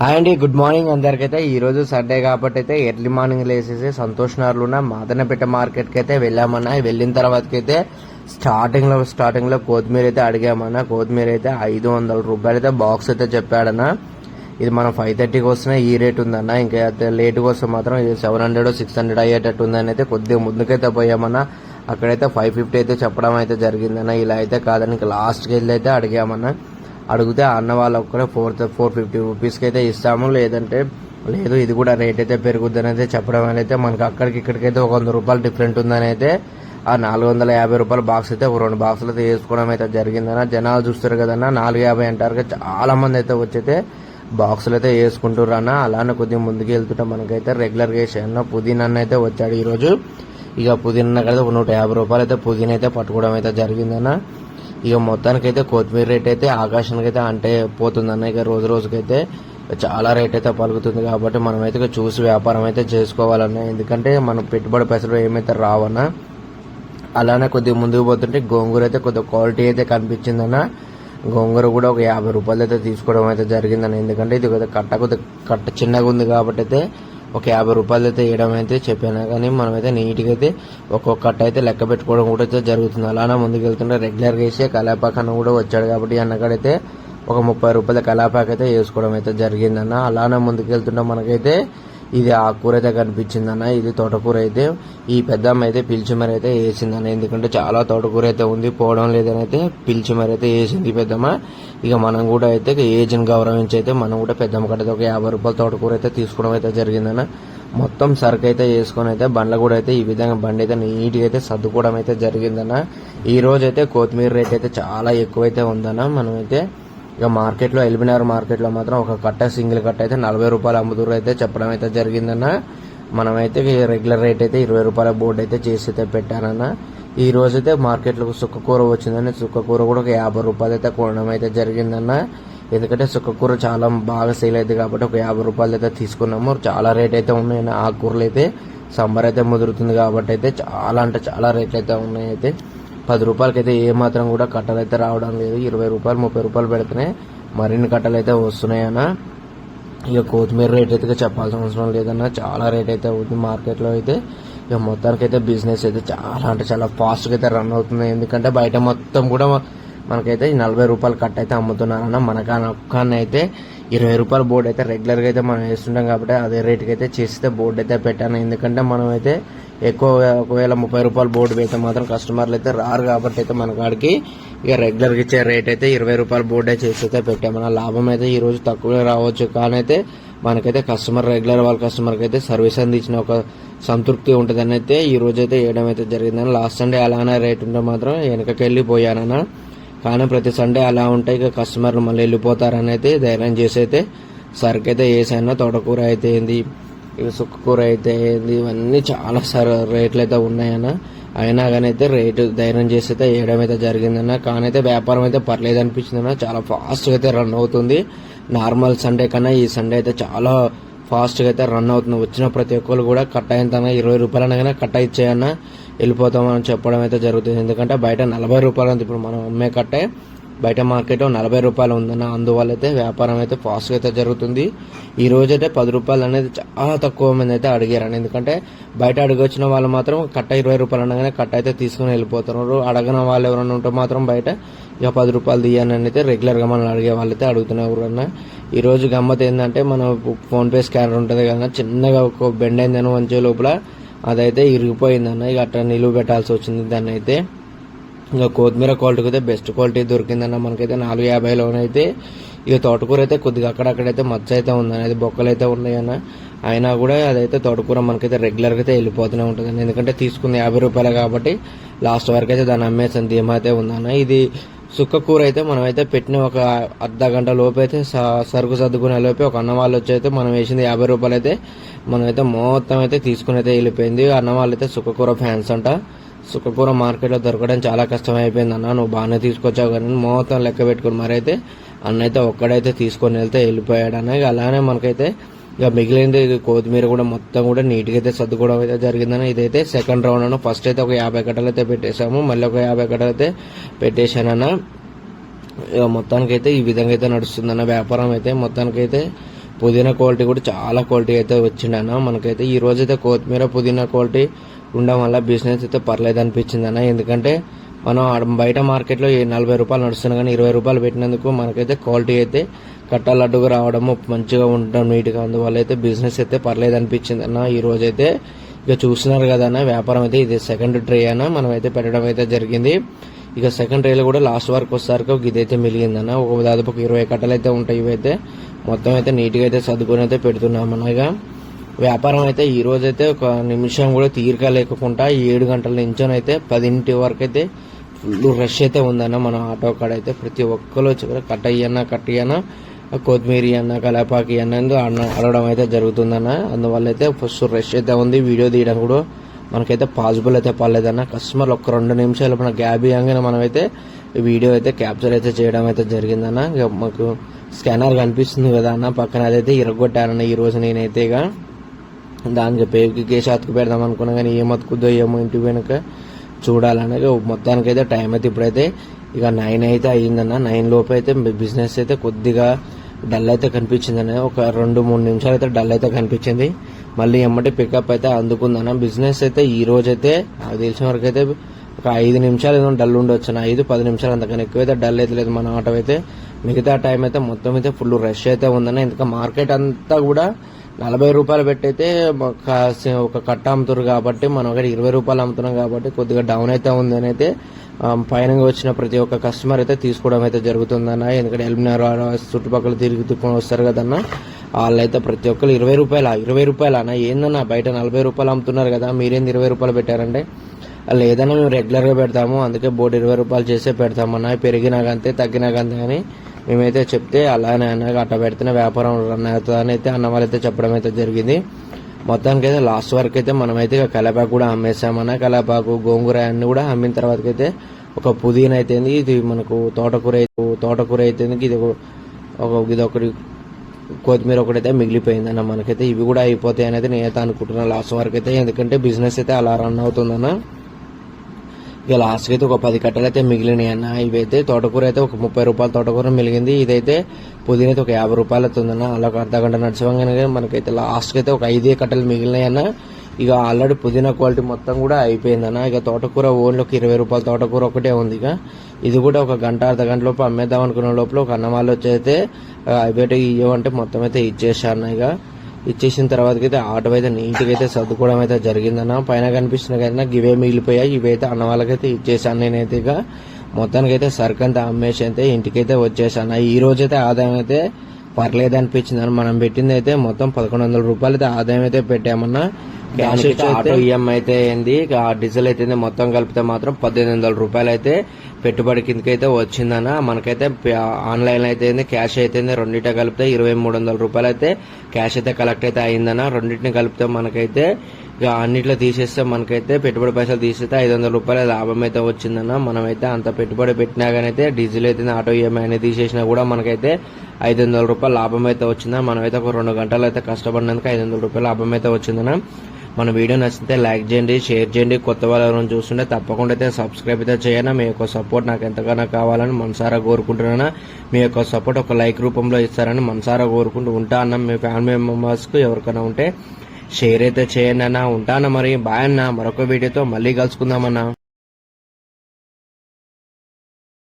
Hi అండి, good morning అందరికైతే. ఈరోజు Sunday కాబట్టి అయితే ఎర్లీ మార్నింగ్ లేసేసి సంతోష్ నగర్లో ఉన్న మాదనపేట మార్కెట్కి అయితే వెళ్ళామన్నా. వెళ్ళిన తర్వాతకైతే స్టార్టింగ్ లో కొత్తిమీర అయితే అడిగామన్నా. కొత్తిమీర అయితే 500 రూపాయలు అయితే బాక్స్ అయితే చెప్పాడన్నా. ఇది మనం 5:30కి వస్తున్నా ఈ రేట్ ఉందన్న. ఇంకా లేట్గా వస్తే మాత్రం 700 600 అయ్యేటట్టు ఉందని అయితే కొద్దిగా ముందుకైతే పోయామన్నా. అక్కడైతే 550 అయితే చెప్పడం అయితే జరిగిందన్న. ఇలా అయితే కాదని ఇంకా లాస్ట్కి వెళ్ళి అయితే అడిగామన్నా. అడిగితే అన్న వాళ్ళు ఒక్కడే 450 రూపీస్కి అయితే ఇస్తాము, లేదంటే లేదు ఇది కూడా రేట్ అయితే పెరుగుద్దని అయితే చెప్పడం అయితే మనకి అక్కడికి ఇక్కడికైతే 100 రూపాయలు డిఫరెంట్ ఉందని అయితే ఆ 450 రూపాయల బాక్స్ అయితే 2 బాక్సులు అయితే వేసుకోవడం అయితే జరిగిందన్న. జనాలు చూస్తారు కదన్నా, 450 అంటారు. చాలా మంది అయితే వచ్చైతే బాక్సులు అయితే వేసుకుంటారు అన్న. అలానే కొద్దిగా ముందుకు వెళ్తుంటే మనకైతే రెగ్యులర్గా వేసాయన్న పుదీనా అయితే వచ్చాడు ఈరోజు. ఇక పుదీనా కదా 150 రూపాయలు అయితే పుదీనా అయితే పట్టుకోవడం అయితే జరిగిందన్న. ఇక మొత్తానికైతే కొత్తిమీర రేట్ అయితే ఆకాశానికి అయితే అంటే పోతుందన్న. ఇక రోజు రోజుకైతే చాలా రేట్ అయితే పలుకుతుంది కాబట్టి మనమైతే చూసి వ్యాపారం అయితే చేసుకోవాలన్న. ఎందుకంటే మనం పెట్టుబడి పైసలు ఏమైతే రావన్నా. అలానే కొద్దిగా ముందుకు పోతుంటే గోంగూర అయితే కొద్దిగా క్వాలిటీ అయితే కనిపించిందన్న. గోంగూర కూడా ఒక 50 రూపాయలు అయితే తీసుకోవడం అయితే జరిగిందన్న. ఎందుకంటే ఇది కొద్దిగా కట్ట చిన్నగా ఉంది కాబట్టి అయితే ఒక 50 రూపాయలు అయితే వేయడం అయితే చెప్పాను. కానీ మనమైతే నీట్గా అయితే ఒక్కొక్క కట్ట అయితే లెక్క పెట్టుకోవడం కూడా అయితే జరుగుతుంది. అలానే ముందుకు వెళ్తుంటే రెగ్యులర్గా వేసే కలాపాక్ అన్న కూడా వచ్చాడు కాబట్టి అన్నకాడైతే ఒక 30 రూపాయల కలాపాక్ అయితే వేసుకోవడం అయితే జరిగిందన్న. అలానే ముందుకు వెళ్తుంటే మనకైతే ఇది ఆకుకూర అయితే కనిపించిందన్న. ఇది తోటకూర అయితే ఈ పెద్దమ్మ అయితే పిలిచి మరి అయితే వేసిందన్న. ఎందుకంటే చాలా తోటకూర అయితే ఉంది, పోవడం లేదని అయితే పిలిచి మరి అయితే వేసింది పెద్దమ్మ. ఇక మనం కూడా అయితే ఏజ్ని గౌరవించి అయితే మనం కూడా పెద్దమ్మ కట్టయితే ఒక 50 రూపాయల తోటకూర అయితే తీసుకోవడం అయితే జరిగిందన్న. మొత్తం సరుకు అయితే వేసుకొని అయితే బండ్ల కూడా అయితే ఈ విధంగా బండి అయితే నీట్గా అయితే సర్దుకోవడం అయితే జరిగిందన్న. ఈ రోజు అయితే కొత్తిమీర రేట్ అయితే చాలా ఎక్కువైతే ఉందన్న. మనమైతే ఇక మార్కెట్లో ఎల్బీనగర్ మార్కెట్లో మాత్రం ఒక కట్ట సింగిల్ కట్ట అయితే 40 రూపాయలు అమ్ముదూరు అయితే చెప్పడం అయితే జరిగిందన్న. మనమైతే రెగ్యులర్ రేట్ అయితే 20 రూపాయల బోర్డు అయితే చేసి అయితే పెట్టానన్న. ఈ రోజైతే మార్కెట్లో సుక్కకూర వచ్చిందని సుక్కకూర కూడా ఒక 50 రూపాయలు అయితే కొనడం అయితే జరిగిందన్న. ఎందుకంటే సుక్కకూర చాలా బాగా సేల్ అయితే కాబట్టి ఒక 50 రూపాయలు అయితే తీసుకున్నాము. చాలా రేట్ అయితే ఉన్నాయన్న. ఆకుకూరలు అయితే సమ్మర్ అయితే ముదురుతుంది కాబట్టి అయితే చాలా అంటే చాలా రేట్లు అయితే ఉన్నాయి. అయితే 10 రూపాయలకి అయితే ఏమాత్రం కూడా కట్టలు అయితే రావడం లేదు. 20 రూపాయలు 30 రూపాయలు పెడితేనే మరిన్ని కట్టలు అయితే వస్తున్నాయన్న. ఇక కొత్తిమీర రేట్ అయితే చెప్పాల్సిన అవసరం లేదన్న. చాలా రేట్ అయితే ఉంది మార్కెట్లో అయితే. ఇక మొత్తానికి అయితే బిజినెస్ అయితే చాలా అంటే చాలా ఫాస్ట్గా అయితే రన్ అవుతుంది. ఎందుకంటే బయట మొత్తం కూడా మనకైతే 40 రూపాయలు కట్ అయితే అమ్ముతున్నారన్న. మనకన్నా అయితే 20 రూపాయల బోర్డు అయితే రెగ్యులర్గా అయితే మనం వేస్తుంటాం కాబట్టి అదే రేటుకి అయితే చేస్తే బోర్డు అయితే పెట్టాను. ఎందుకంటే మనం అయితే ఎక్కువ ఒకవేళ 30 రూపాయల బోర్డు అయితే మాత్రం కస్టమర్లు అయితే రారు కాబట్టి అయితే మన కాడికి ఇక రెగ్యులర్గా ఇచ్చే రేట్ అయితే 20 రూపాయల బోర్డు చేసి అయితే పెట్టామన్న. లాభం అయితే ఈ రోజు తక్కువే రావచ్చు, కానీ అయితే మనకైతే రెగ్యులర్ వాళ్ళ కస్టమర్కి అయితే సర్వీస్ అందించిన ఒక సంతృప్తి ఉంటుందని అయితే ఈ రోజు అయితే వేయడం అయితే జరిగిందని. లాస్ట్ సండే అలానే రేట్ ఉంటే మాత్రం వెనకకి వెళ్ళిపోయానన్న. కానీ ప్రతి సండే అలా ఉంటాయి, ఇక కస్టమర్లు మళ్ళీ వెళ్ళిపోతారని అయితే ధైర్యం చేసి అయితే సరుకు అయితే వేసాను. తోటకూర అయితే ఏంది, ఇక సుక్కకూర అయితే ఏంది, ఇవన్నీ చాలా రేట్లు అయితే ఉన్నాయన్న. అయినా కానీ అయితే రేటు ధైర్యం చేసి అయితే వేయడం అయితే జరిగిందన్న. కానీ అయితే వ్యాపారం అయితే పర్లేదు అనిపించిందన్న. చాలా ఫాస్ట్గా అయితే రన్ అవుతుంది. నార్మల్ సండే కన్నా ఈ సండే అయితే చాలా ఫాస్ట్గా అయితే రన్ అవుతుంది. వచ్చిన ప్రతి ఒక్కరు కూడా కట్ట అయిన 20 రూపాయలు అనగానే కట్ట ఇచ్చేయన్నా వెళ్ళిపోతామని చెప్పడం అయితే జరుగుతుంది. ఎందుకంటే బయట 40 రూపాయలు ఉంది ఇప్పుడు మనం అమ్మే కట్టే, బయట మార్కెట్లో 40 రూపాయలు ఉందన్న. అందువల్ల అయితే వ్యాపారం అయితే ఫాస్ట్గా అయితే జరుగుతుంది. ఈ రోజు అయితే 10 రూపాయలు అనేది చాలా తక్కువ మంది అయితే అడిగారని. ఎందుకంటే బయట అడిగి వచ్చిన వాళ్ళు మాత్రం కట్ట 20 రూపాయలు అనగానే కట్ట అయితే తీసుకుని వెళ్ళిపోతున్నారు. అడగని వాళ్ళు ఎవరైనా ఉంటే మాత్రం బయట ఇక 10 రూపాయలు తీయని అయితే రెగ్యులర్గా మనం అడిగే వాళ్ళు అయితే అడుగుతున్నారు అన్న. ఈ రోజు గమ్మత్ ఏంటంటే మనం ఫోన్పే స్కానర్ ఉంటుంది కదా, చిన్నగా ఒక బెండ్ అయిందని వంచే లోపల అదైతే ఇరిగిపోయిందన్న. ఇక అట్లా నిలువ పెట్టాల్సి వచ్చింది దాన్ని అయితే. ఇంకా కొత్తిమీర క్వాలిటీకి అయితే బెస్ట్ క్వాలిటీ దొరికిందన్న. మనకైతే 450లోనైతే ఇక తోటకూర అయితే కొద్దిగా అక్కడక్కడైతే మచ్చ అయితే ఉందని, అది బొక్కలు అయితే ఉన్నాయన్న. అయినా కూడా అదైతే తోటకూర మనకైతే రెగ్యులర్గా అయితే వెళ్ళిపోతూనే ఉంటుంది. ఎందుకంటే తీసుకుంది 50 రూపాయలు కాబట్టి లాస్ట్ వరకు అయితే దాన్ని అమ్మేసిన ధీమా అయితే ఉందన్న. ఇది సుక్కకూర అయితే మనమైతే పెట్టిన ఒక అర్ధ గంట లోపు అయితే సరుకు సర్దుకునే లోపే ఒక అన్న వాళ్ళు వచ్చి అయితే మనం వేసింది 50 రూపాయలు అయితే మనమైతే మొత్తం అయితే తీసుకుని అయితే వెళ్ళిపోయింది. అన్న వాళ్ళు అయితే సుక్కకూర ఫ్యాన్స్ అంట. సుక్కకూర మార్కెట్లో దొరకడం చాలా కష్టమైపోయింది అన్న, నువ్వు బాగానే తీసుకొచ్చావు కానీ మొత్తం లెక్క పెట్టుకుని మరి అయితే అన్న అయితే ఒక్కడైతే తీసుకొని వెళ్తే వెళ్ళిపోయాడు అన్న. ఇక అలానే మనకైతే ఇక మిగిలింది కొత్తిమీర కూడా మొత్తం కూడా నీట్గా అయితే సర్దుకోవడం అయితే జరిగిందని. ఇదైతే సెకండ్ రౌండ్ అన్న. ఫస్ట్ అయితే ఒక 50 కట్టలు అయితే పెట్టేశాము, మళ్ళీ ఒక 50 కట్టలు అయితే పెట్టేశానన్న. ఇక మొత్తానికైతే ఈ విధంగా అయితే నడుస్తుందన్న వ్యాపారం అయితే. మొత్తానికైతే పుదీనా క్వాలిటీ కూడా చాలా క్వాలిటీ అయితే వచ్చిందన్న. మనకైతే ఈ రోజు అయితే కొత్తిమీర పుదీనా క్వాలిటీ ఉండడం వల్ల బిజినెస్ అయితే పర్లేదు అనిపించింది అన్న. ఎందుకంటే మనం బయట మార్కెట్లో 40 రూపాయలు నడుస్తున్నా కానీ 20 రూపాయలు పెట్టినందుకు మనకైతే క్వాలిటీ అయితే కట్టాలడ్డుగా రావడము మంచిగా ఉండడం నీట్గా, అందువల్ల అయితే బిజినెస్ అయితే పర్లేదు అనిపించింది అన్న. ఈ రోజు అయితే ఇక చూస్తున్నారు కదా అన్న, వ్యాపారం అయితే ఇది సెకండ్ ట్రే అన్న మనం అయితే పెట్టడం అయితే జరిగింది. ఇక సెకండ్ ట్రేలో కూడా లాస్ట్ వరకు వచ్చేసరికి ఇదైతే మిలిగిందన్న. ఒక దాదాపు 20 కట్టలు అయితే ఉంటాయి. ఇవైతే మొత్తం అయితే నీట్గా అయితే సర్దుకొని అయితే పెడుతున్నాం అన్నగా. వ్యాపారం అయితే ఈ రోజు అయితే ఒక నిమిషం కూడా తీరిక లేకుండా 7 గంటల నుంచి అయితే 10 వరకు అయితే ఫుల్ రష్ అయితే ఉందన్న. మన ఆటో కాడ అయితే ప్రతి ఒక్కరు వచ్చి కట్ట ఇయ్యన్నా కొత్తిమీర అన్న కలాపాకి అన్నందు అడగడం అయితే జరుగుతుందన్న. అందువల్ల అయితే ఫస్ట్ రష్ అయితే ఉంది. వీడియో తీయడం కూడా మనకైతే పాసిబుల్ అయితే పర్లేదన్న. కస్టమర్లు ఒక 2 నిమిషాలు మన గ్యాప్ ఇవ్వగానే మనమైతే వీడియో అయితే క్యాప్చర్ అయితే చేయడం అయితే జరిగిందన్న. ఇక మాకు స్కానర్ కనిపిస్తుంది కదా అన్న పక్కన, అదైతే ఇరగొట్టానన్న ఈ రోజు నేనైతే. ఇక దానికి పేరుకి కేసు అతుకు పెడదాం అనుకున్నా కానీ ఏం అతుకుద్దో ఏమో ఇంటి వెనుక చూడాలని. మొత్తానికైతే టైం అయితే ఇప్పుడైతే ఇక 9 అయితే అయ్యిందన్న. 9 లోపు అయితే బిజినెస్ అయితే కొద్దిగా డల్ అయితే కనిపించిందన్న. ఒక 2-3 నిమిషాలు అయితే డల్ అయితే కనిపించింది. మళ్ళీ ఎమ్మటి పికప్ అయితే అందుకుందన్న. బిజినెస్ అయితే ఈ రోజు అయితే నాకు తెలిసిన వరకు అయితే ఒక 5 నిమిషాలు ఏదో డల్ ఉండొచ్చు, 5-10 నిమిషాలు అంతకన్నా ఎక్కువైతే డల్ అయితే లేదు మన ఆటో అయితే. మిగతా టైం అయితే మొత్తం అయితే ఫుల్ రష్ అయితే ఉందన్న. ఎందుకంటే మార్కెట్ అంతా కూడా 40 రూపాయలు పెట్టయితే ఒక కట్ట అమ్ముతారు కాబట్టి మనం ఒకటి 20 రూపాయలు అమ్ముతున్నాం కాబట్టి కొద్దిగా డౌన్ అయితే ఉందని అయితే పైన వచ్చిన ప్రతి ఒక్క కస్టమర్ అయితే తీసుకోవడం అయితే జరుగుతుందన్న. ఎందుకంటే ఎల్బినార్ చుట్టుపక్కల తిప్పుకొని వస్తారు కదన్న, వాళ్ళైతే ప్రతి ఒక్కరు 20 రూపాయలు అన్న. ఏందన్నా బయట 40 రూపాయలు అమ్ముతున్నారు కదా, మీరేంది 20 రూపాయలు పెట్టారంటే లేదన్నా మేము రెగ్యులర్గా పెడతాము, అందుకే బోర్డు 20 రూపాయలు చేసే పెడతామన్నా, పెరిగినాకంతే తగ్గినాకంతే అని మేమైతే చెప్తే అలానే అన్న అట్ట పెడితేనే వ్యాపారం రన్ అవుతుందని అయితే అన్న వాళ్ళైతే చెప్పడం అయితే జరిగింది. మొత్తానికి అయితే లాస్ట్ వరకు అయితే మనమైతే కలేపాకు కూడా అమ్మేసామన్న. కలేపాకు గోంగూర అన్ని కూడా అమ్మిన తర్వాతకైతే ఒక పుదీనా అయితే ఇది మనకు తోటకూర అయితే ఇది ఒకటి కొత్తిమీర ఒకటైతే మిగిలిపోయిందన్న. మనకైతే ఇవి కూడా అయిపోతాయి అనేది నేనైతే అనుకుంటున్నాను లాస్ట్ వరకు అయితే. ఎందుకంటే బిజినెస్ అయితే అలా రన్ అవుతుందన్న. ఇక లాస్ట్కి అయితే ఒక 10 కట్టలు అయితే మిగిలినాయి అన్న. ఇవైతే తోటకూర అయితే ఒక 30 రూపాయలు తోటకూర మిగిలింది. ఇదైతే పుదీనా అయితే ఒక 50 రూపాయలు అవుతుందన్న. అలా ఒక అర్ధగంట నడిచివంగానే మనకైతే లాస్ట్కి అయితే ఒక 5 కట్టలు మిగిలినాయి అన్న. ఇక ఆల్రెడీ పుదీనా క్వాలిటీ మొత్తం కూడా అయిపోయిందన్న. ఇక తోటకూర ఓన్లీ ఒక 20 రూపాయలు తోటకూర ఒకటే ఉంది. ఇక ఇది కూడా ఒక గంట అర్ధగంట లోపు అమ్మేద్దాం అనుకున్న లోపల ఒక అన్న వాళ్ళు వచ్చైతే అవేట ఇవ్వమంటే మొత్తం అయితే ఇచ్చేసాను. ఇక ఇచ్చేసిన తర్వాతకైతే ఆటో అయితే నీట్గా అయితే సర్దుకోవడం అయితే జరిగిందన్న. పైన కనిపిస్తున్న కదా ఇవే మిగిలిపోయాయి, ఇవైతే అన్న వాళ్ళకైతే ఇచ్చేసాను నేనైతే. ఇక మొత్తానికైతే సరుకు అంతా అమ్మేసి అయితే ఇంటికైతే వచ్చేసాను. ఈ రోజైతే ఆదాయం అయితే పర్లేదు అనిపించింది అన్న. మనం పెట్టింది అయితే మొత్తం 1100 రూపాయలు అయితే ఆదాయం అయితే పెట్టామన్నా. క్యాష్ ఆటో ఈఎంఐ అయితే ఏంది, డీజిల్ అయితే మొత్తం కలిపితే మాత్రం 1800 రూపాయలు అయితే పెట్టుబడి కిందకైతే వచ్చిందన్న. మనకైతే ఆన్లైన్ అయితే క్యాష్ అయితే రెండింటి కలిపితే 2300 రూపాయలు అయితే క్యాష్ అయితే కలెక్ట్ అయితే అయిందన్న. రెండింటిని కలిపితే మనకైతే ఇక అన్నిట్లో తీసేస్తే మనకైతే పెట్టుబడి పైసలు తీసేస్తే 500 రూపాయల లాభం అయితే వచ్చిందన్న. మనమైతే అంత పెట్టుబడి పెట్టినా కానీ అయితే డీజిల్ అయితే ఆటో ఈఎంఐ అనేది తీసేసినా కూడా మనకైతే 500 రూపాయల లాభం అయితే వచ్చిందన్న. మనమైతే ఒక 2 గంటలు అయితే కష్టపడినందుకు 500 రూపాయల లాభం అయితే వచ్చిందన్న. మన వీడియో నచ్చితే లైక్ చేయండి, షేర్ చేయండి. కొత్త వాళ్ళు ఎవరైనా చూస్తుంటే తప్పకుండా అయితే సబ్స్క్రైబ్ అయితే చేయండి. మీ యొక్క సపోర్ట్ నాకు ఎంతగానో కావాలని మనసారా కోరుకుంటున్నాను. మీ యొక్క సపోర్ట్ ఒక లైక్ రూపంలో ఇస్తారని మనసారా కోరుకుంటూ ఉంటా అన్న. మీ ఫ్యామిలీ మెంబర్స్కు ఎవరికైనా ఉంటే షేర్ అయితే చేయండి అన్న. ఉంటాను మరి, బాయ్ అన్న. మరొక వీడియోతో మళ్ళీ కలుసుకుందామన్నా.